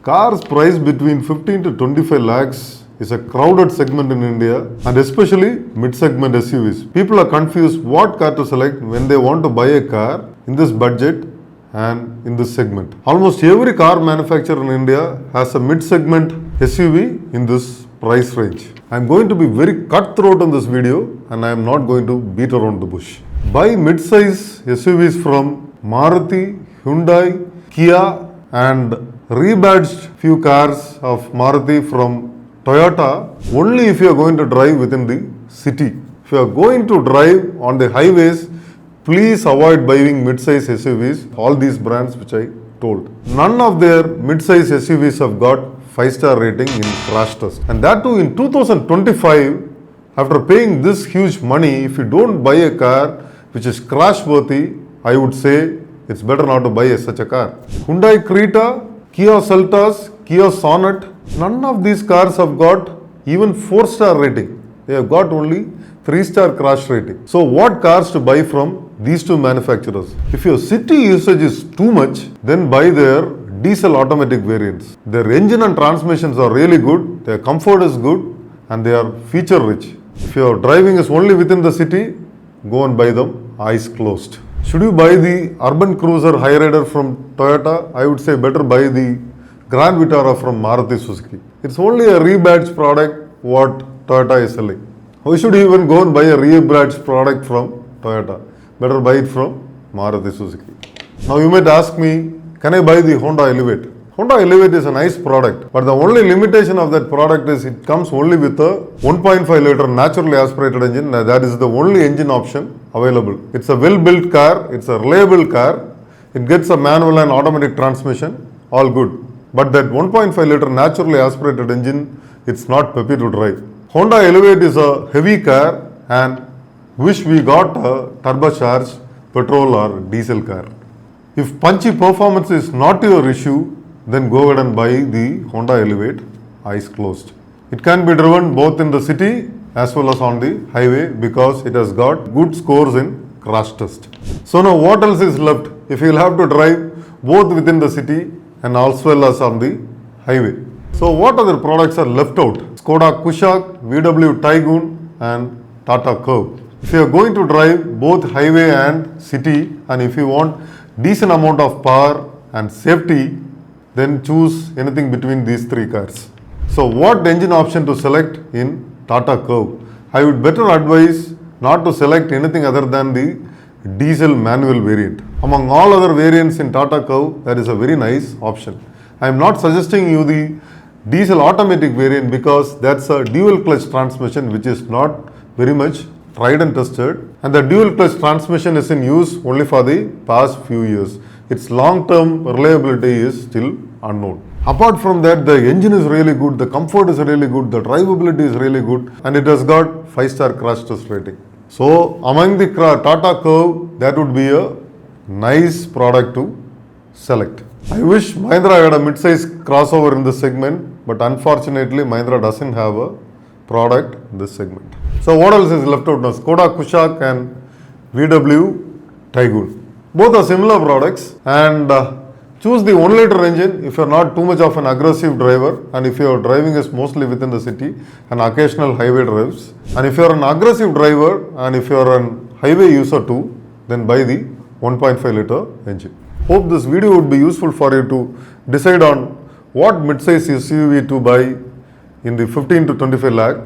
Cars priced between 15 to 25 lakhs is a crowded segment in India and especially mid-segment SUVs. People are confused what car to select when they want to buy a car in this budget and in this segment. Almost every car manufacturer in India has a mid-segment SUV in this price range. I am going to be very cutthroat in this video and I am not going to beat around the bush. Buy mid-size SUVs from Maruti, Hyundai, Kia and rebadged few cars of Maruti from Toyota only if you are going to drive within the city. If you are going to drive on the highways, please avoid buying mid-size SUVs, all these brands which I told. None of their mid-size SUVs have got 5-star rating in crash test. And that too in 2025, after paying this huge money, if you don't buy a car which is crash worthy, I would say it's better not to buy such a car. Hyundai Creta, Kia Seltos, Kia Sonet, none of these cars have got even 4-star rating. They have got only 3-star crash rating. So what cars to buy from these two manufacturers? If your city usage is too much, then buy their diesel automatic variants. Their engine and transmissions are really good, their comfort is good and they are feature rich. If your driving is only within the city, go and buy them eyes closed. Should you buy the urban cruiser Hyrider from Toyota? I would say better buy the Grand Vitara from Maruti Suzuki. It's only a rebadged product what Toyota is selling. Why should you even go and buy a rebadged product from Toyota? Better buy it from Maruti Suzuki. Now you might ask me, can I buy the Honda Elevate? Honda Elevate is a nice product, but the only limitation of that product is it comes only with a 1.5 liter naturally aspirated engine. That is the only engine option available. It's a well-built car, it's a reliable car, it gets a manual and automatic transmission, all good. But that 1.5 liter naturally aspirated engine, it's not peppy to drive. Honda Elevate is a heavy car and wish we got a turbocharged petrol or diesel car. If punchy performance is not your issue, then go ahead and buy the Honda Elevate eyes closed. It can be driven both in the city as well as on the highway because it has got good scores in crash test. So now what else is left if you will have to drive both within the city and as well as on the highway? So what other products are left out? Skoda Kushaq, VW Taigun and Tata Curve. If you are going to drive both highway and city and if you want decent amount of power and safety, then choose anything between these three cars. So what engine option to select in Tata Curve? I would better advise not to select anything other than the diesel manual variant. Among all other variants in Tata Curve, that is a very nice option. I am not suggesting you the diesel automatic variant because that's a dual clutch transmission which is not very much tried and tested, and the dual clutch transmission is in use only for the past few years. Its long-term reliability is still unknown. Apart from that, the engine is really good, the comfort is really good, the drivability is really good, and it has got 5-star crash test rating. So among the Tata Curve, that would be a nice product to select. I wish Mahindra had a mid-size crossover in this segment, but unfortunately Mahindra doesn't have a product in this segment. So what else is left out now? Skoda Kushaq and VW Taigun. Both are similar products and choose the 1 liter engine if you are not too much of an aggressive driver and if your driving is mostly within the city and occasional highway drives. And if you are an aggressive driver and if you are an highway user too, then buy the 1.5 liter engine. Hope this video would be useful for you to decide on what mid-size SUV to buy in the 15 to 25 lakh